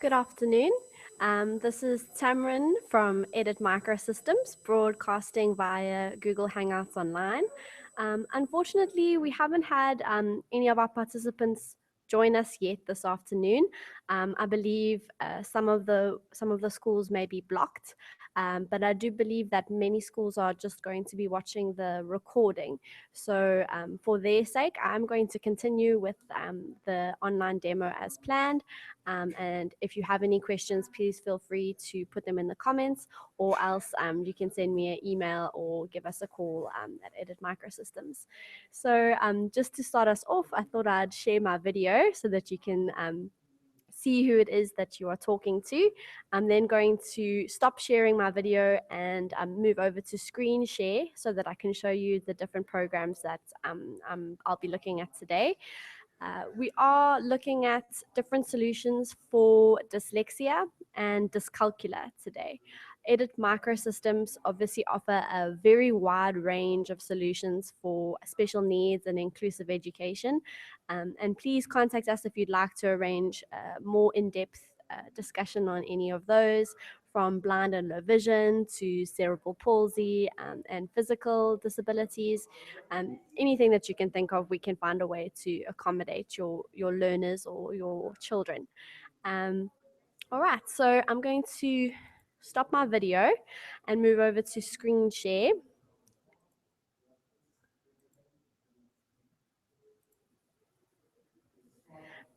Good afternoon. This is Tamrin from Edit Microsystems, broadcasting via Google Hangouts online. Unfortunately, we haven't had any of our participants join us yet this afternoon. I believe some of the schools may be blocked, but I do believe that many schools are just going to be watching the recording. So for their sake, I'm going to continue with the online demo as planned. And if you have any questions, please feel free to put them in the comments, or else you can send me an email or give us a call at Edit Microsystems. So just to start us off, I thought I'd share my video so that you can see who it is that you are talking to. I'm then going to stop sharing my video and move over to screen share so that I can show you the different programs that I'll be looking at today. We are looking at different solutions for dyslexia and dyscalculia today. Edit Microsystems obviously offer a very wide range of solutions for special needs and inclusive education. And please contact us if you'd like to arrange a more in-depth discussion on any of those, from blind and low vision to cerebral palsy and physical disabilities. Anything that you can think of, we can find a way to accommodate your learners or your children. All right, so I'm going to stop my video and move over to screen share.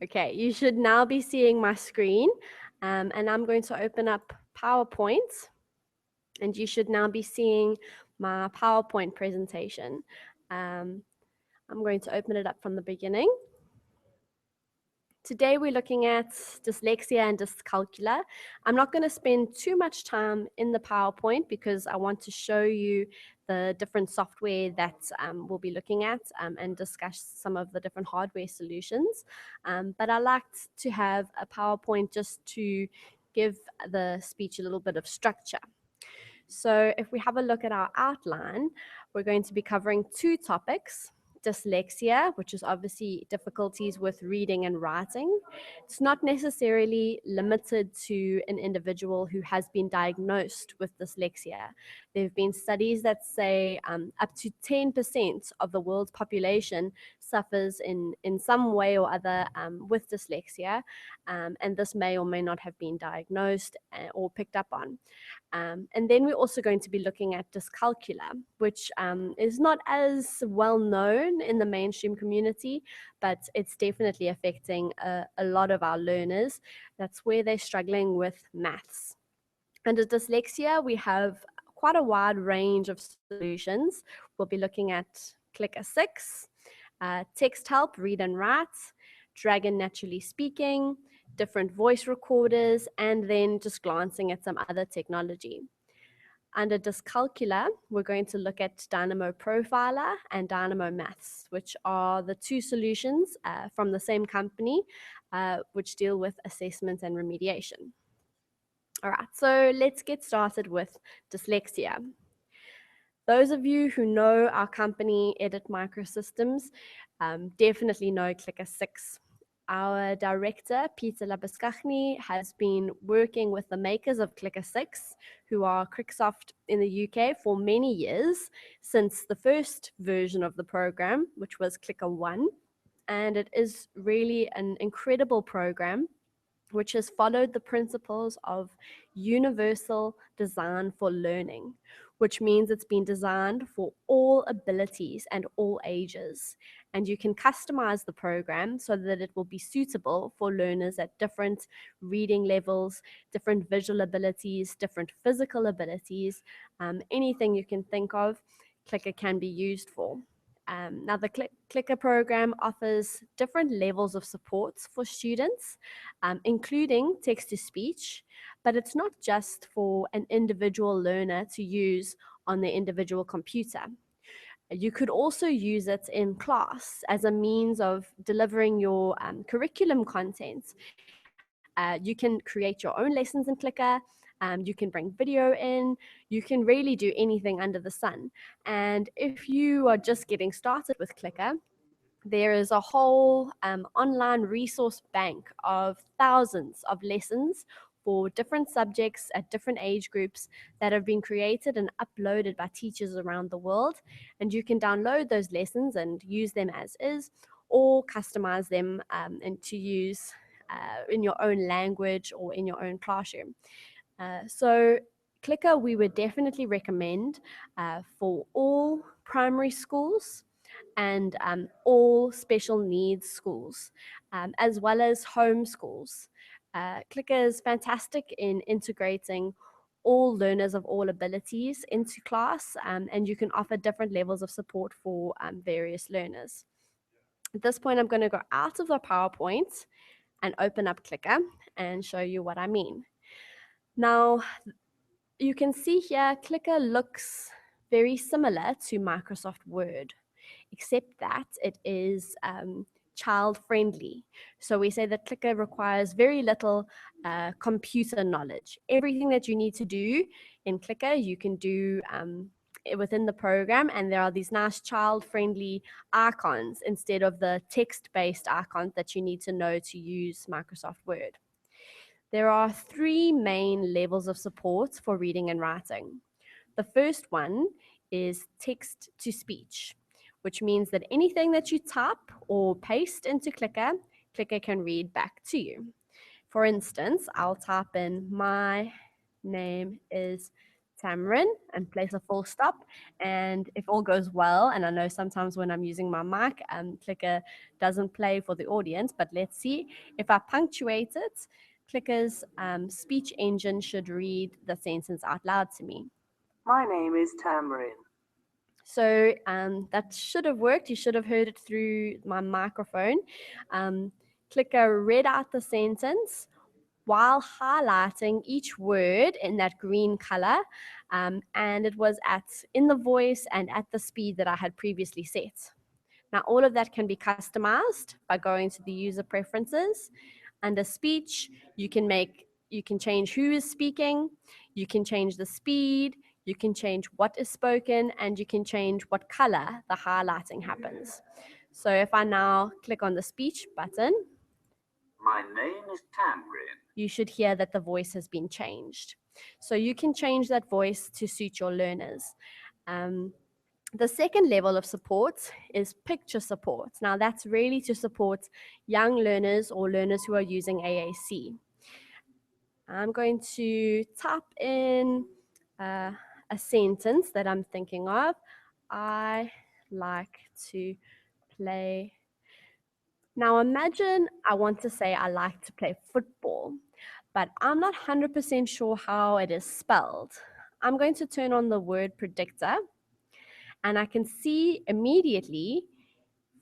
Okay, you should now be seeing my screen, and I'm going to open up PowerPoint, and you should now be seeing my PowerPoint presentation. I'm going to open it up from the beginning. Today we're looking at dyslexia and dyscalculia. I'm not going to spend too much time in the PowerPoint because I want to show you the different software that we'll be looking at and discuss some of the different hardware solutions. But I liked to have a PowerPoint just to give the speech a little bit of structure. So if we have a look at our outline, we're going to be covering two topics. Dyslexia, which is obviously difficulties with reading and writing. It's not necessarily limited to an individual who has been diagnosed with dyslexia. There have been studies that say up to 10% of the world's population suffers in some way or other with dyslexia, and this may or may not have been diagnosed or picked up on. And then we're also going to be looking at dyscalculia, which is not as well known in the mainstream community, but it's definitely affecting a lot of our learners. That's where they're struggling with maths. Under dyslexia, we have quite a wide range of solutions. We'll be looking at Clicker 6, TextHelp Read&Write, Dragon Naturally Speaking, different voice recorders, and then just glancing at some other technology. Under Dyscalculia, we're going to look at Dynamo Profiler and Dynamo Maths, which are the two solutions from the same company, which deal with assessment and remediation. All right, so let's get started with dyslexia. Those of you who know our company, Edit Microsystems, definitely know Clicker 6. Our director, Peter Labuskaghni, has been working with the makers of Clicker 6, who are Cricksoft in the UK, for many years, since the first version of the program, which was Clicker 1. And it is really an incredible program which has followed the principles of universal design for learning, which means it's been designed for all abilities and all ages. And you can customize the program so that it will be suitable for learners at different reading levels, different visual abilities, different physical abilities, anything you can think of, Clicker can be used for. Now, the Clicker program offers different levels of supports for students, including text-to-speech, but it's not just for an individual learner to use on their individual computer. You could also use it in class as a means of delivering your curriculum content. You can create your own lessons in Clicker. You can bring video in. You can really do anything under the sun. And if you are just getting started with Clicker, There is a whole online resource bank of thousands of lessons for different subjects at different age groups that have been created and uploaded by teachers around the world. And you can download those lessons and use them as is, or customize them and to use in your own language or in your own classroom. So Clicker we would definitely recommend for all primary schools and all special needs schools, as well as home schools. Clicker is fantastic in integrating all learners of all abilities into class, and you can offer different levels of support for various learners. At this point, I'm going to go out of the PowerPoint and open up Clicker and show you what I mean. Now, you can see here, Clicker looks very similar to Microsoft Word, except that it is child friendly. So we say that Clicker requires very little computer knowledge. Everything that you need to do in Clicker, you can do within the program, and there are these nice child friendly icons instead of the text based icons that you need to know to use Microsoft Word. There are three main levels of support for reading and writing. The first one is text to speech, which means that anything that you type or paste into Clicker, Clicker can read back to you. For instance, I'll type in my name is Tamarin and place a full stop. And if all goes well, and I know sometimes when I'm using my mic, Clicker doesn't play for the audience, but let's see. If I punctuate it, Clicker's speech engine should read the sentence out loud to me. My name is Tamarin. So that should have worked. You should have heard it through my microphone. Clicker read out the sentence while highlighting each word in that green color. And it was in the voice and at the speed that I had previously set. Now, all of that can be customized by going to the user preferences. Under speech, you can change who is speaking, you can change the speed, you can change what is spoken, and you can change what color the highlighting happens. So if I now click on the speech button, My name is Tamarin. you should hear that the voice has been changed. So you can change that voice to suit your learners. The second level of support is picture support. Now, that's really to support young learners or learners who are using AAC. I'm going to type in a sentence that I'm thinking of. I like to play. Now, imagine I want to say I like to play football, but I'm not 100% sure how it is spelled. I'm going to turn on the word predictor, and I can see immediately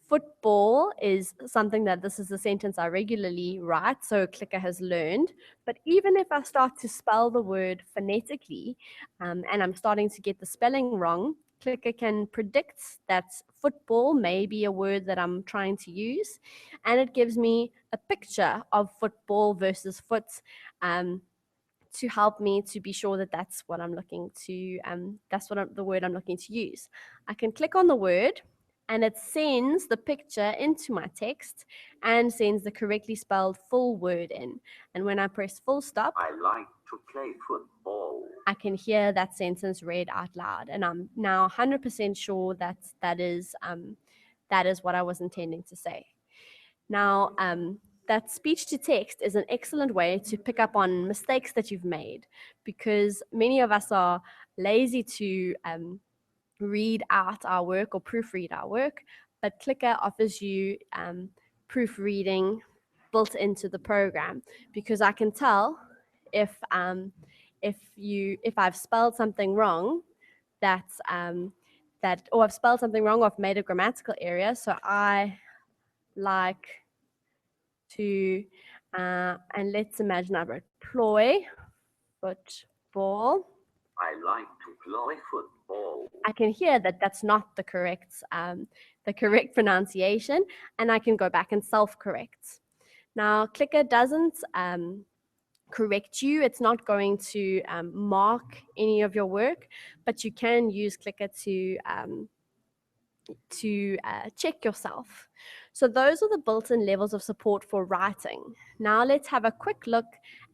football is something that this is a sentence I regularly write, so Clicker has learned. But even if I start to spell the word phonetically and I'm starting to get the spelling wrong, Clicker can predict that football may be a word that I'm trying to use, and it gives me a picture of football versus foot. To help me to be sure that that's what I'm looking to, the word I'm looking to use. I can click on the word and it sends the picture into my text and sends the correctly spelled full word in. And when I press full stop, I like to play football. I can hear that sentence read out loud. And I'm now 100% sure that that is what I was intending to say. Now, that speech to text is an excellent way to pick up on mistakes that you've made, because many of us are lazy to read out our work or proofread our work, but Clicker offers you proofreading built into the program, because I can tell if I've spelled something wrong, or I've spelled something wrong, or I've made a grammatical error. So I like to, and let's imagine I wrote ploy football. I like to play football. I can hear that that's not the correct pronunciation, and I can go back and self-correct. Now, Clicker doesn't correct you. It's not going to mark any of your work, but you can use Clicker to check yourself. So those are the built-in levels of support for writing. Now let's have a quick look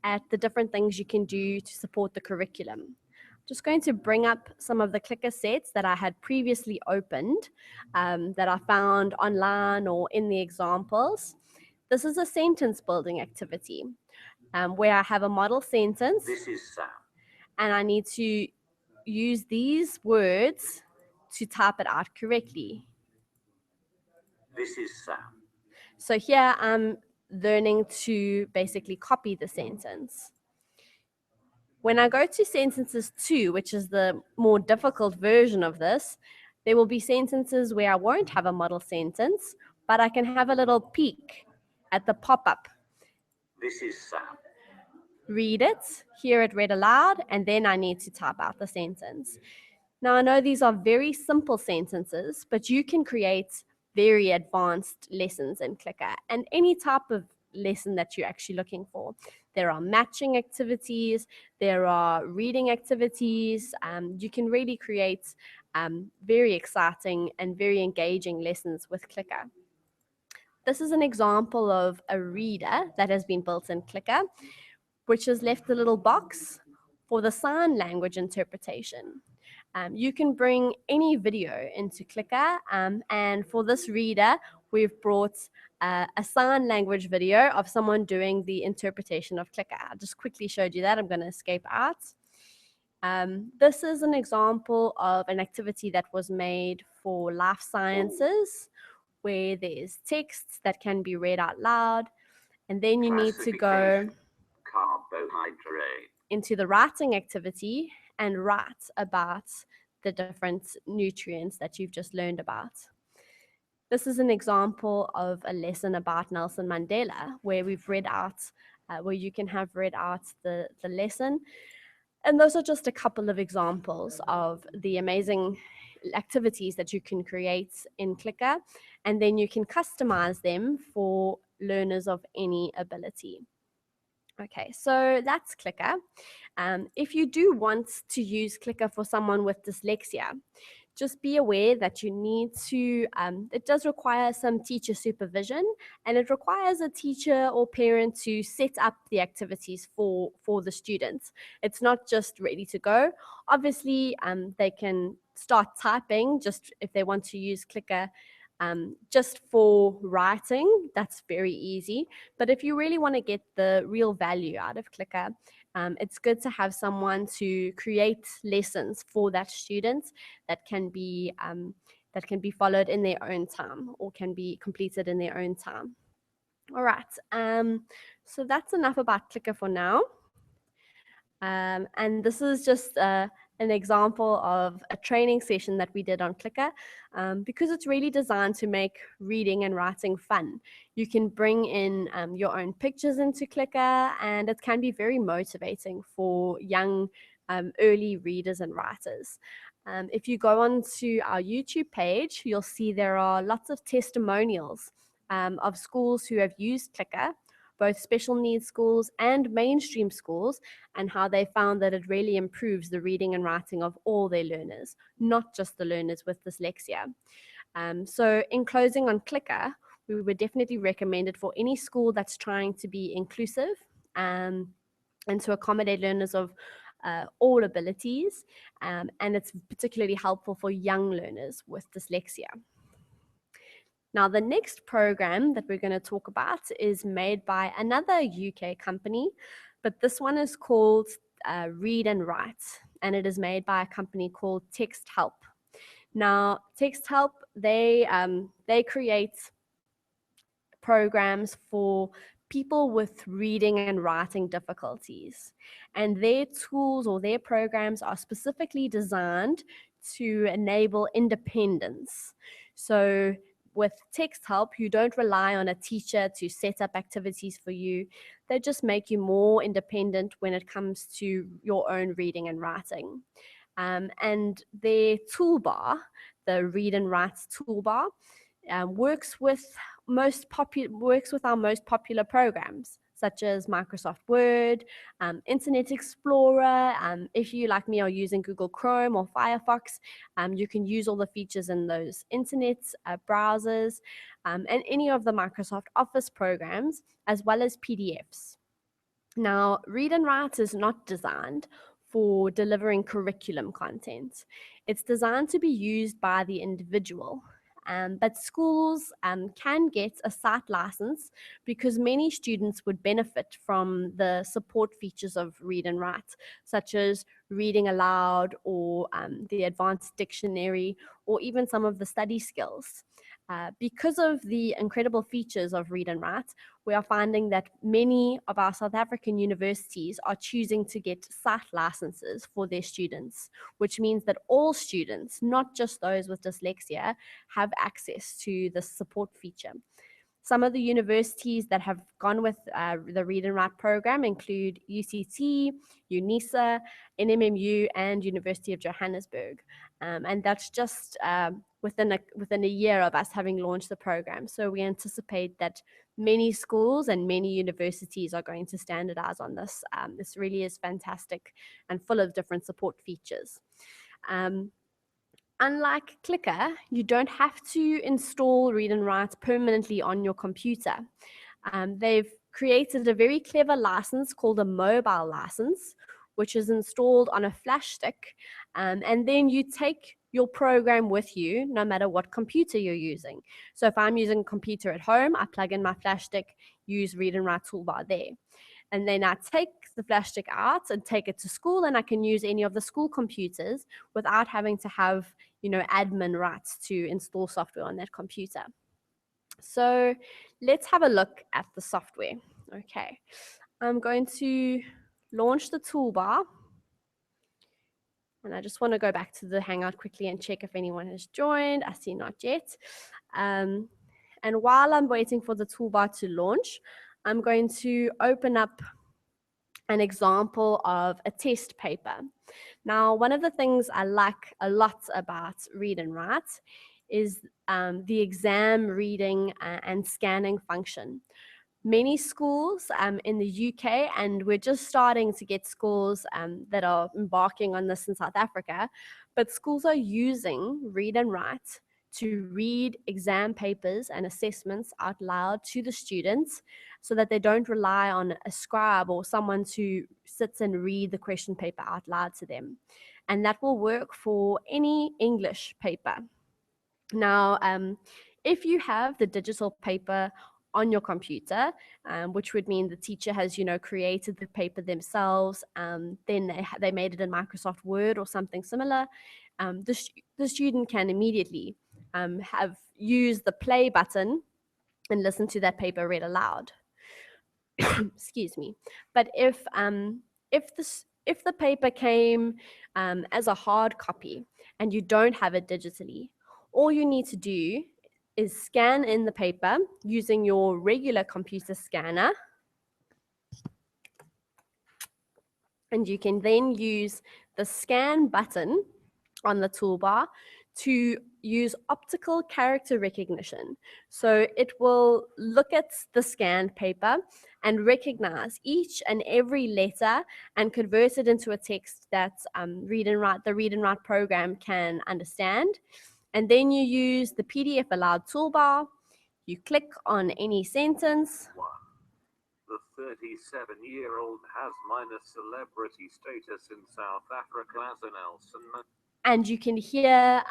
at the different things you can do to support the curriculum. Just going to bring up some of the clicker sets that I had previously opened, that I found online or in the examples. This is a sentence building activity, where I have a model sentence. This is Sam. And I need to use these words to type it out correctly. This is Sam. So here I'm learning to basically copy the sentence. When I go to sentences 2, which is the more difficult version of this, there will be sentences where I won't have a model sentence, but I can have a little peek at the pop-up. This is Sam. Read it, hear it read aloud, and then I need to type out the sentence. Now, I know these are very simple sentences, but you can create very advanced lessons in Clicker and any type of lesson that you're actually looking for. There are matching activities, there are reading activities. You can really create very exciting and very engaging lessons with Clicker. This is an example of a reader that has been built in Clicker, which has left a little box for the sign language interpretation. You can bring any video into Clicker, and for this reader, we've brought a sign language video of someone doing the interpretation of Clicker. I just quickly showed you that. I'm going to escape out. This is an example of an activity that was made for life sciences, where there's text that can be read out loud, and then you need to go Carbohydrate. into the writing activity and write about the different nutrients that you've just learned about. This is an example of a lesson about Nelson Mandela, where we've read out, where you can have read out the lesson. And those are just a couple of examples of the amazing activities that you can create in Clicker, and then you can customize them for learners of any ability. Okay, so that's Clicker. If you do want to use Clicker for someone with dyslexia, just be aware that you need to, it does require some teacher supervision, and it requires a teacher or parent to set up the activities for the students. It's not just ready to go. Obviously, they can start typing just if they want to use Clicker just for writing. That's very easy. But if you really want to get the real value out of Clicker, it's good to have someone to create lessons for that student that can be followed in their own time or can be completed in their own time. All right. So that's enough about Clicker for now. And this is just an example of a training session that we did on Clicker, because it's really designed to make reading and writing fun. You can bring in your own pictures into Clicker, and it can be very motivating for young early readers and writers. If you go onto our YouTube page, you'll see there are lots of testimonials of schools who have used Clicker, both special needs schools and mainstream schools, and how they found that it really improves the reading and writing of all their learners, not just the learners with dyslexia. So in closing on Clicker, we would definitely recommend it for any school that's trying to be inclusive and to accommodate learners of all abilities, and it's particularly helpful for young learners with dyslexia. Now, the next program that we're going to talk about is made by another UK company, but this one is called Read&Write, and it is made by a company called TextHelp. Now, TextHelp, they create programs for people with reading and writing difficulties, and their tools or their programs are specifically designed to enable independence. So with TextHelp, you don't rely on a teacher to set up activities for you. They just make you more independent when it comes to your own reading and writing. And their toolbar, the Read&Write toolbar, works with our most popular programs, such as Microsoft Word, Internet Explorer. If you, like me, are using Google Chrome or Firefox, you can use all the features in those internet browsers and any of the Microsoft Office programs, as well as PDFs. Now, Read and Write is not designed for delivering curriculum content. It's designed to be used by the individual. But schools can get a site license because many students would benefit from the support features of Read and Write, such as reading aloud or the advanced dictionary, or even some of the study skills. Because of the incredible features of Read and Write, we are finding that many of our South African universities are choosing to get site licenses for their students, which means that all students, not just those with dyslexia, have access to the support feature. Some of the universities that have gone with the Read and Write program include UCT, UNISA, NMMU, and University of Johannesburg. And that's just within a year of us having launched the program. So we anticipate that many schools and many universities are going to standardize on this. This really is fantastic and full of different support features. Unlike Clicker, you don't have to install Read and Write permanently on your computer. They've created a very clever license called a mobile license, which is installed on a flash stick, and then you take your program with you no matter what computer you're using. So if I'm using a computer at home, I plug in my flash stick, use Read and Write toolbar there. And then I take the flash stick out and take it to school, and I can use any of the school computers without having to have, admin rights to install software on that computer. So let's have a look at the software. Okay, I'm going to launch the toolbar. And I just want to go back to the Hangout quickly and check if anyone has joined. I see not yet. And while I'm waiting for the toolbar to launch, I'm going to open up an example of a test paper. Now, one of the things I like a lot about Read and Write is the exam reading and scanning function. Many schools in the UK, and we're just starting to get schools that are embarking on this in South Africa, but schools are using Read and Write to read exam papers and assessments out loud to the students so that they don't rely on a scribe or someone to sit and read the question paper out loud to them. And that will work for any English paper. Now, if you have the digital paper on your computer, which would mean the teacher has, created the paper themselves, then they made it in Microsoft Word or something similar, the student can immediately have used the play button and listen to that paper read aloud. Excuse me. But if the paper came as a hard copy and you don't have it digitally, all you need to do is scan in the paper using your regular computer scanner. And you can then use the scan button on the toolbar to use optical character recognition. So it will look at the scanned paper and recognize each and every letter and convert it into a text that the Read and Write program can understand. And then you use the PDF Aloud toolbar. You click on any sentence. The 37-year-old has minor celebrity status in South Africa as a Nelson. And you can hear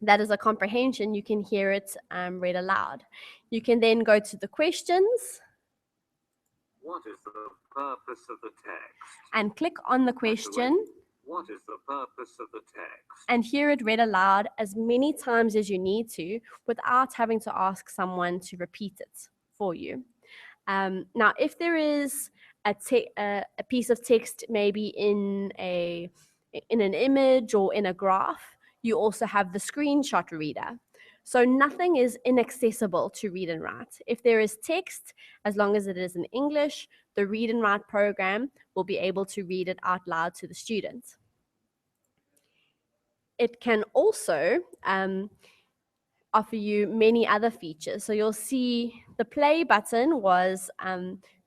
that is a comprehension. You can hear it read aloud. You can then go to the questions. What is the purpose of the text? And click on the question. What is the purpose of the text? And hear it read aloud as many times as you need to without having to ask someone to repeat it for you. Now, if there is a piece of text maybe in an image or in a graph, you also have the screenshot reader. So nothing is inaccessible to Read and Write. If there is text, as long as it is in English, the Read and Write program will be able to read it out loud to the students. It can also offer you many other features. So you'll see the play button was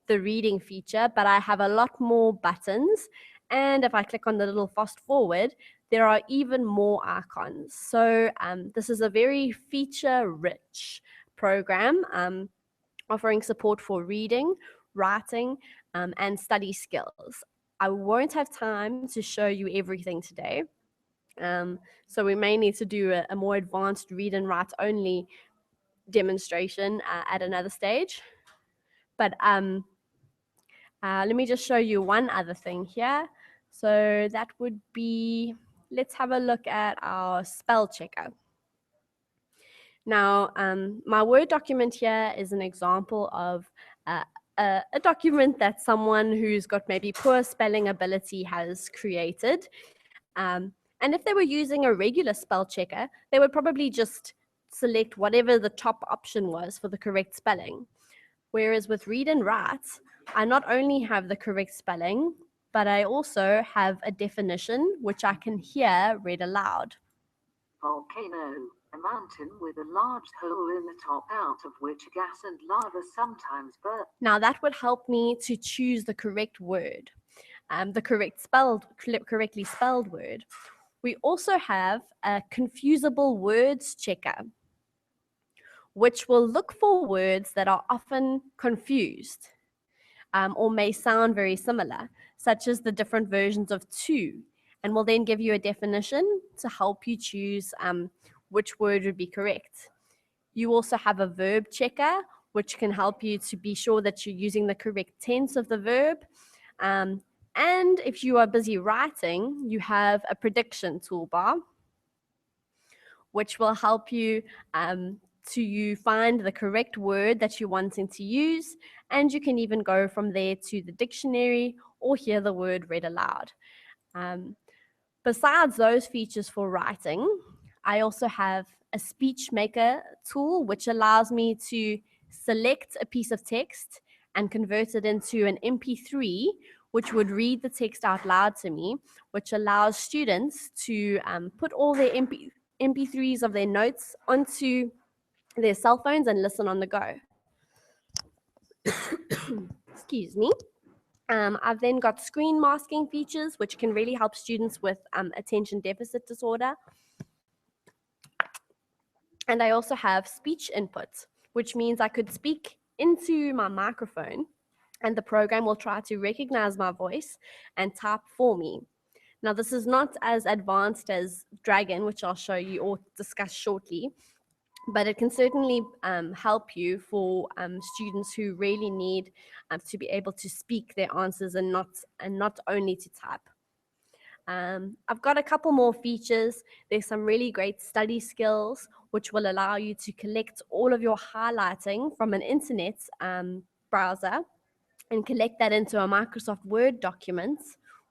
the reading feature, but I have a lot more buttons. And if I click on the little fast forward, there are even more icons. So this is a very feature-rich program offering support for reading, writing, and study skills. I won't have time to show you everything today. So we may need to do a more advanced read and write only demonstration at another stage. But let me just show you one other thing here. So that would be, let's have a look at our spell checker. Now, my Word document here is an example of a document that someone who's got maybe poor spelling ability has created. And if they were using a regular spell checker, they would probably just select whatever the top option was for the correct spelling. Whereas with Read and Write, I not only have the correct spelling, but I also have a definition which I can hear read aloud. Volcano, a mountain with a large hole in the top out of which gas and lava sometimes burst. Now that would help me to choose the correct word, the correctly spelled word. We also have a confusable words checker, which will look for words that are often confused or may sound very similar, such as the different versions of to, and will then give you a definition to help you choose which word would be correct. You also have a verb checker, which can help you to be sure that you're using the correct tense of the verb. And if you are busy writing, you have a prediction toolbar, which will help you to find the correct word that you're wanting to use. And you can even go from there to the dictionary or hear the word read aloud. Besides those features for writing, I also have a speech maker tool, which allows me to select a piece of text and convert it into an MP3, which would read the text out loud to me, which allows students to put all their MP3s of their notes onto their cell phones and listen on the go. Excuse me. I've then got screen masking features, which can really help students with attention deficit disorder. And I also have speech input, which means I could speak into my microphone and the program will try to recognize my voice and type for me. Now, this is not as advanced as Dragon, which I'll show you or discuss shortly, but it can certainly help you for students who really need to be able to speak their answers and not only to type. I've got a couple more features. There's some really great study skills, which will allow you to collect all of your highlighting from an internet browser and collect that into a Microsoft Word document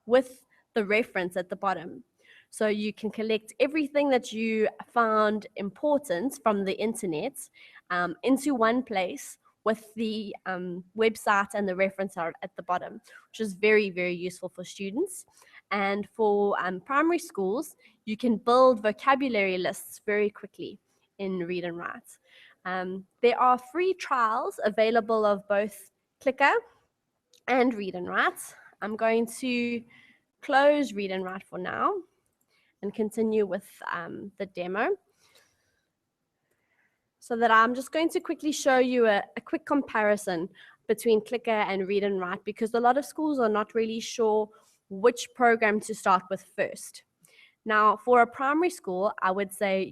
with the reference at the bottom. So you can collect everything that you found important from the internet into one place with the website and the reference are at the bottom, which is very, very useful for students. And for primary schools, you can build vocabulary lists very quickly in Read and Write. There are free trials available of both Clicker and Read and Write. I'm going to close Read and Write for now and continue with the demo. So that I'm just going to quickly show you a quick comparison between Clicker and Read and Write, because a lot of schools are not really sure which program to start with first. Now, for a primary school, I would say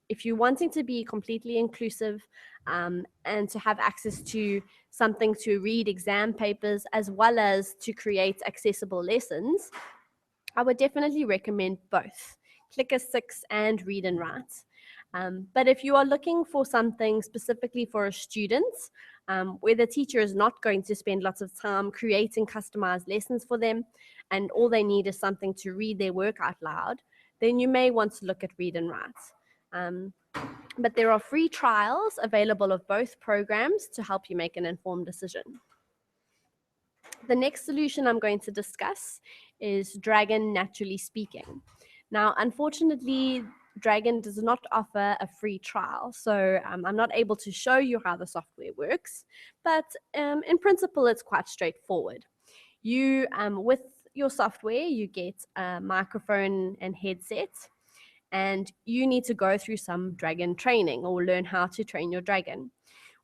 if you're wanting to be completely inclusive and to have access to something to read exam papers as well as to create accessible lessons, I would definitely recommend both Clicker 6 and Read and Write. But if you are looking for something specifically for a student, where the teacher is not going to spend lots of time creating customized lessons for them, and all they need is something to read their work out loud, then you may want to look at Read and Write. But there are free trials available of both programs to help you make an informed decision. The next solution I'm going to discuss is Dragon Naturally Speaking. Now, unfortunately, Dragon does not offer a free trial, so I'm not able to show you how the software works, but in principle, it's quite straightforward. You, with your software, you get a microphone and headset, and you need to go through some Dragon training or learn how to train your Dragon,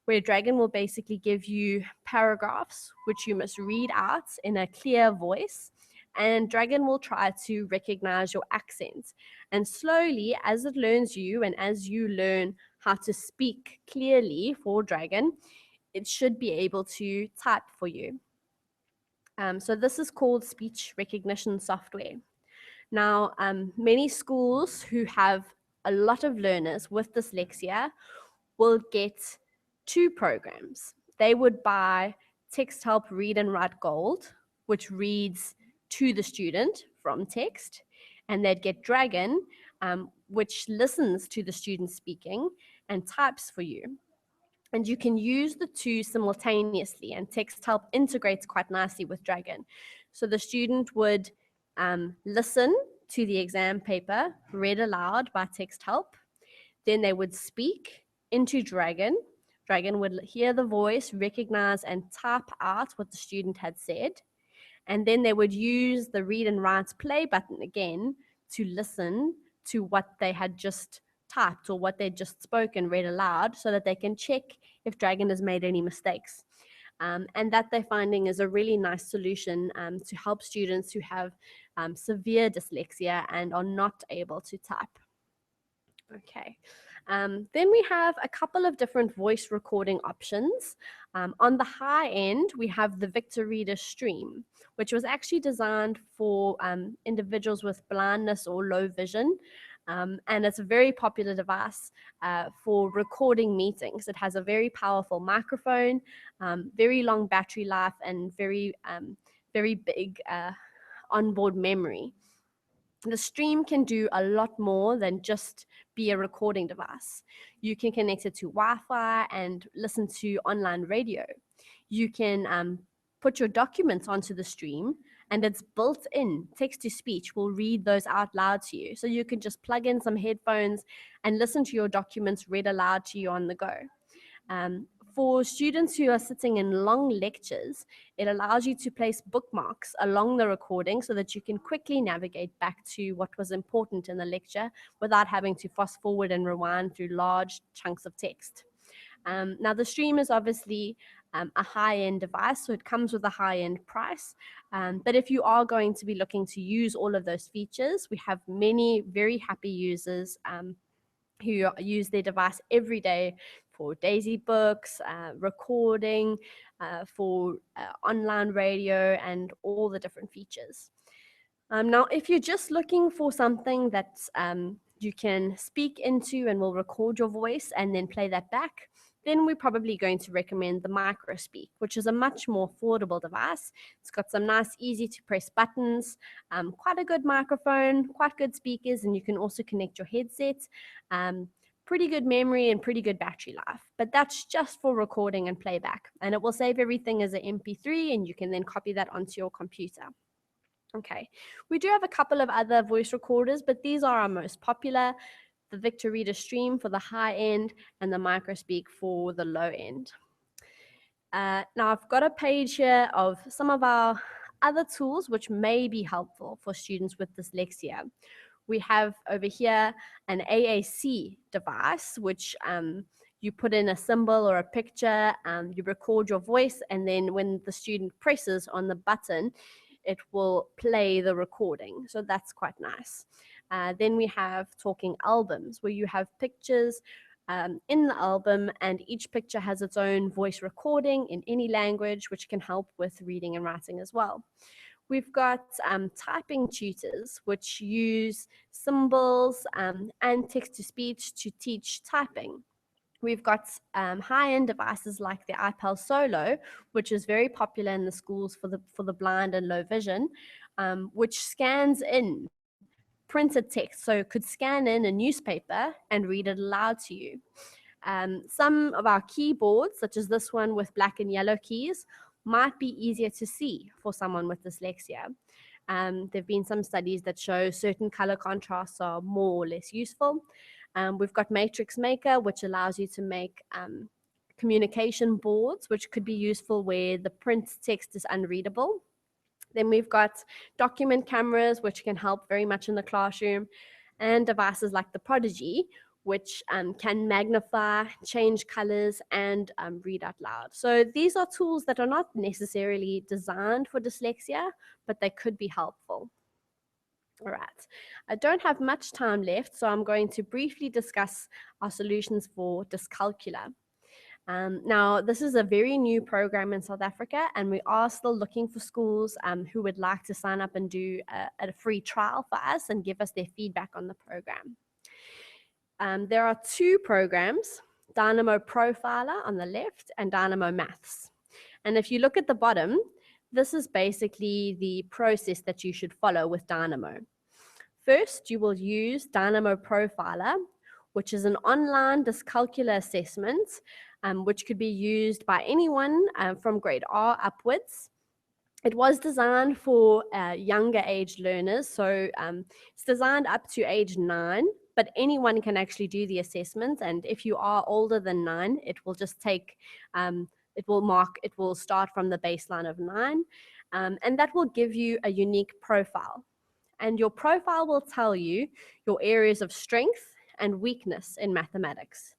where Dragon will basically give you paragraphs which you must read out in a clear voice, and Dragon will try to recognize your accent. And slowly, as it learns you and as you learn how to speak clearly for Dragon, it should be able to type for you. So this is called speech recognition software. Now, many schools who have a lot of learners with dyslexia will get two programs. They would buy TextHelp Read&Write Gold, which reads to the student from text, and they'd get Dragon, which listens to the student speaking and types for you. And you can use the two simultaneously, and TextHelp integrates quite nicely with Dragon. So the student would listen to the exam paper read aloud by TextHelp. Then they would speak into Dragon. Dragon would hear the voice, recognize, and type out what the student had said. And then they would use the read and write play button again to listen to what they had just typed or what they'd just spoken read aloud, so that they can check if Dragon has made any mistakes. And that they're finding is a really nice solution to help students who have severe dyslexia and are not able to type. Okay. Then we have a couple of different voice recording options. On the high end, we have the Victor Reader Stream, which was actually designed for individuals with blindness or low vision. And it's a very popular device for recording meetings. It has a very powerful microphone, very long battery life, and very big onboard memory. The stream can do a lot more than just be a recording device. You can connect it to Wi-Fi and listen to online radio. You can put your documents onto the stream, and it's built in text-to-speech will read those out loud to you. So you can just plug in some headphones and listen to your documents read aloud to you on the go. For students who are sitting in long lectures, it allows you to place bookmarks along the recording so that you can quickly navigate back to what was important in the lecture without having to fast forward and rewind through large chunks of text. Now, the stream is obviously a high-end device, so it comes with a high-end price. But if you are going to be looking to use all of those features, we have many very happy users who use their device every day for Daisy books, recording, for online radio, and all the different features. Now, if you're just looking for something that you can speak into and will record your voice and then play that back, then we're probably going to recommend the Microspeak, which is a much more affordable device. It's got some nice, easy to press buttons, quite a good microphone, quite good speakers, and you can also connect your headset. Pretty good memory and pretty good battery life, but that's just for recording and playback. And it will save everything as an MP3, and you can then copy that onto your computer. Okay, we do have a couple of other voice recorders, but these are our most popular. The Victor Reader Stream for the high end and the Microspeak for the low end. Now I've got a page here of some of our other tools which may be helpful for students with dyslexia. We have over here an AAC device, which you put in a symbol or a picture, you record your voice, and then when the student presses on the button, it will play the recording. So that's quite nice. Then we have talking albums, where you have pictures in the album, and each picture has its own voice recording in any language, which can help with reading and writing as well. We've got typing tutors, which use symbols and text-to-speech to teach typing. We've got high-end devices like the iPal Solo, which is very popular in the schools for the blind and low vision, which scans in printed text. So it could scan in a newspaper and read it aloud to you. Some of our keyboards, such as this one with black and yellow keys, might be easier to see for someone with dyslexia. There have been some studies that show certain color contrasts are more or less useful. We've got Matrix Maker, which allows you to make communication boards, which could be useful where the print text is unreadable. Then we've got document cameras, which can help very much in the classroom, and devices like the Prodigy, which can magnify, change colors, and read out loud. So these are tools that are not necessarily designed for dyslexia, but they could be helpful. All right, I don't have much time left, so I'm going to briefly discuss our solutions for Dyscalculia. Now, this is a very new program in South Africa, and we are still looking for schools who would like to sign up and do a free trial for us and give us their feedback on the program. There are two programs, Dynamo Profiler on the left and Dynamo Maths. And if you look at the bottom, this is basically the process that you should follow with Dynamo. First, you will use Dynamo Profiler, which is an online dyscalculia assessment, which could be used by anyone from grade R upwards. It was designed for younger age learners, so it's designed up to age 9, but anyone can actually do the assessment. And if you are older than 9, it will just take, it will start from the baseline of 9, and that will give you a unique profile. And your profile will tell you your areas of strength and weakness in mathematics.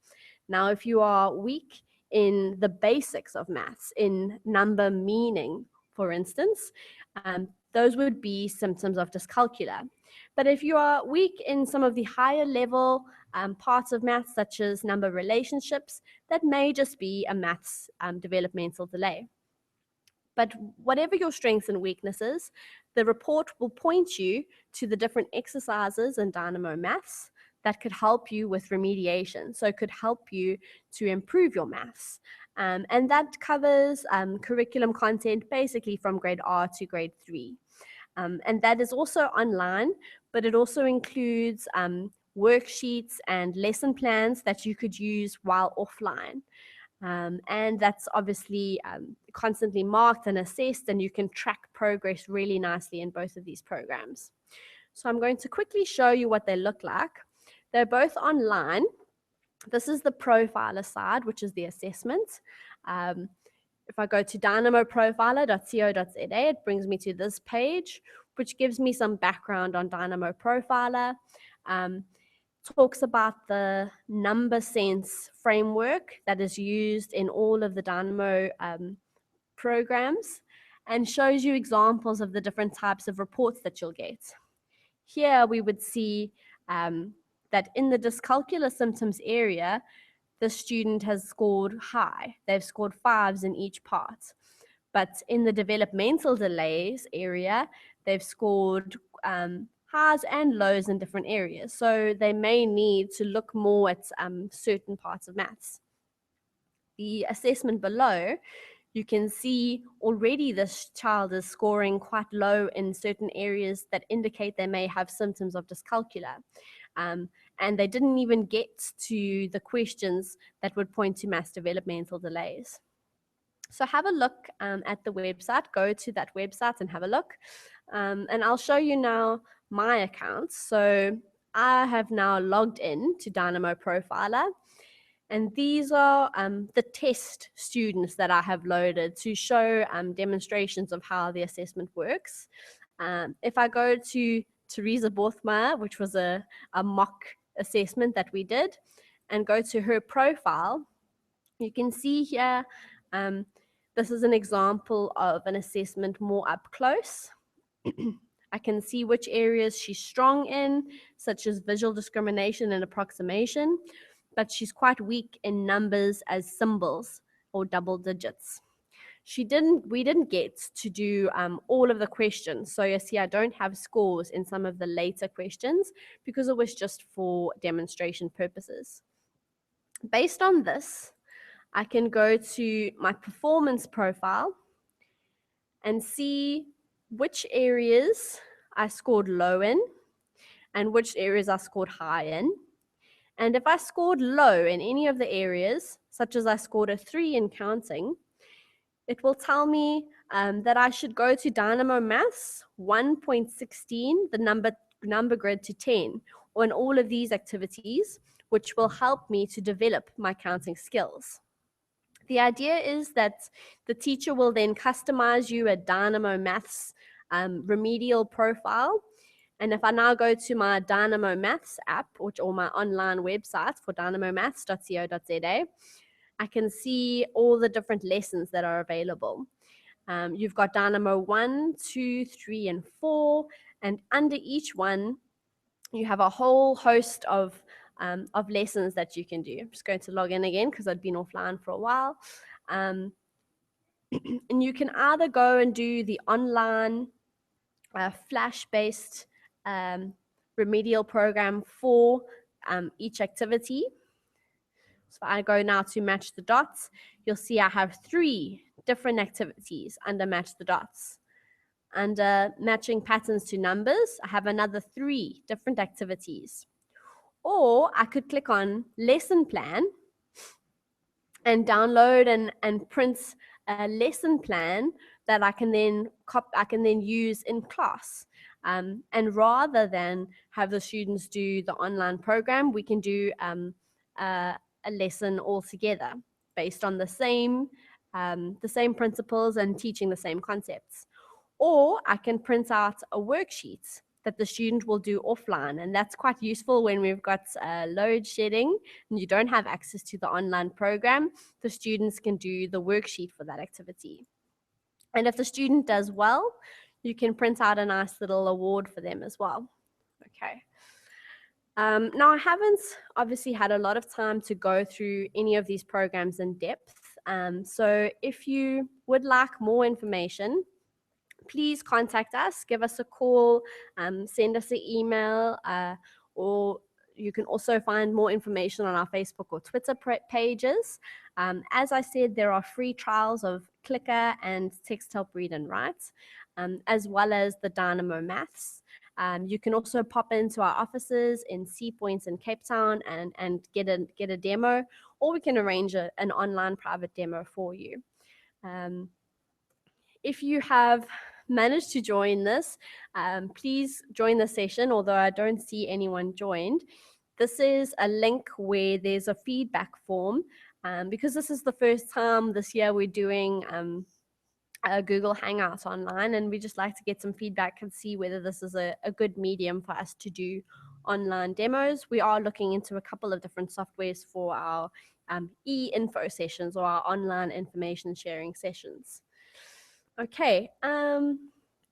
Now, if you are weak in the basics of maths, in number meaning, for instance, those would be symptoms of dyscalculia. But if you are weak in some of the higher level parts of maths, such as number relationships, that may just be a maths developmental delay. But whatever your strengths and weaknesses, the report will point you to the different exercises in Dynamo Maths that could help you with remediation. So it could help you to improve your maths. And that covers curriculum content basically from grade R to grade 3. And that is also online, but it also includes worksheets and lesson plans that you could use while offline. And that's obviously constantly marked and assessed, and you can track progress really nicely in both of these programs. So I'm going to quickly show you what they look like. They're both online. This is the profiler side, which is the assessment. If I go to dynamoprofiler.co.za, it brings me to this page, which gives me some background on Dynamo Profiler. Talks about the number sense framework that is used in all of the Dynamo programs, and shows you examples of the different types of reports that you'll get. Here we would see that in the dyscalculia symptoms area, the student has scored high. They've scored 5s in each part. But in the developmental delays area, they've scored highs and lows in different areas. So they may need to look more at certain parts of maths. The assessment below, you can see already this child is scoring quite low in certain areas that indicate they may have symptoms of dyscalculia. And they didn't even get to the questions that would point to maths developmental delays. So have a look at the website, go to that website and have a look. And I'll show you now my account. So I have now logged in to Dynamo Profiler. And these are the test students that I have loaded to show demonstrations of how the assessment works. If I go to Teresa Borthmeyer, which was a mock assessment that we did, and go to her profile, you can see here, this is an example of an assessment more up close. I can see which areas she's strong in, such as visual discrimination and approximation, but she's quite weak in numbers as symbols or double digits. We didn't get to do all of the questions. So you see, I don't have scores in some of the later questions because it was just for demonstration purposes. Based on this, I can go to my performance profile and see which areas I scored low in and which areas I scored high in. And if I scored low in any of the areas, such as I scored a 3 in counting, it will tell me that I should go to Dynamo Maths 1.16, the number grid to 10, on all of these activities, which will help me to develop my counting skills. The idea is that the teacher will then customize you a Dynamo Maths remedial profile. And if I now go to my Dynamo Maths app, or my online website for dynamomaths.co.za, I can see all the different lessons that are available. You've got Dynamo 1, 2, 3, and 4, and under each one, you have a whole host of lessons that you can do. I'm just going to log in again because I've been offline for a while. And you can either go and do the online Flash-based remedial program for each activity. So if I go now to match the dots, you'll see I have 3 different activities under match the dots. Under matching patterns to numbers, I have another 3 different activities. Or I could click on lesson plan and download and print a lesson plan that I can then use in class. And rather than have the students do the online program, we can do a lesson all together based on the same principles and teaching the same concepts. Or I can print out a worksheet that the student will do offline, and that's quite useful when we've got load shedding and you don't have access to the online program. The students can do the worksheet for that activity. And if the student does well, you can print out a nice little award for them as well. Okay. Now, I haven't obviously had a lot of time to go through any of these programs in depth. So if you would like more information, please contact us, give us a call, send us an email, or you can also find more information on our Facebook or Twitter pages. As I said, there are free trials of Clicker and TextHelp Read&Write, as well as the Dynamo Maths. You can also pop into our offices in Sea Point in Cape Town and get a demo, or we can arrange an online private demo for you. If you have managed to join this, please join the session, although I don't see anyone joined. This is a link where there's a feedback form, because this is the first time this year we're doing a Google Hangout online, and we just like to get some feedback and see whether this is a good medium for us to do online demos. We are looking into a couple of different softwares for our e-info sessions, or our online information sharing sessions. Okay,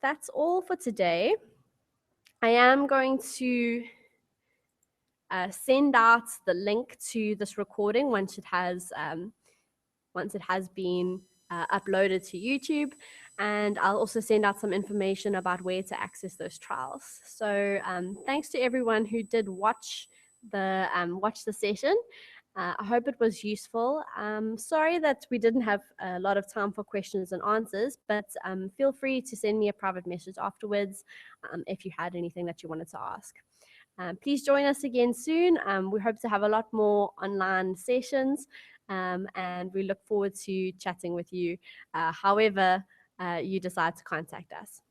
that's all for today. I am going to send out the link to this recording once it has been uploaded to YouTube, and I'll also send out some information about where to access those trials. So thanks to everyone who did watch the session. I hope it was useful. Sorry that we didn't have a lot of time for questions and answers, but feel free to send me a private message afterwards if you had anything that you wanted to ask. Please join us again soon. We hope to have a lot more online sessions, and we look forward to chatting with you however you decide to contact us.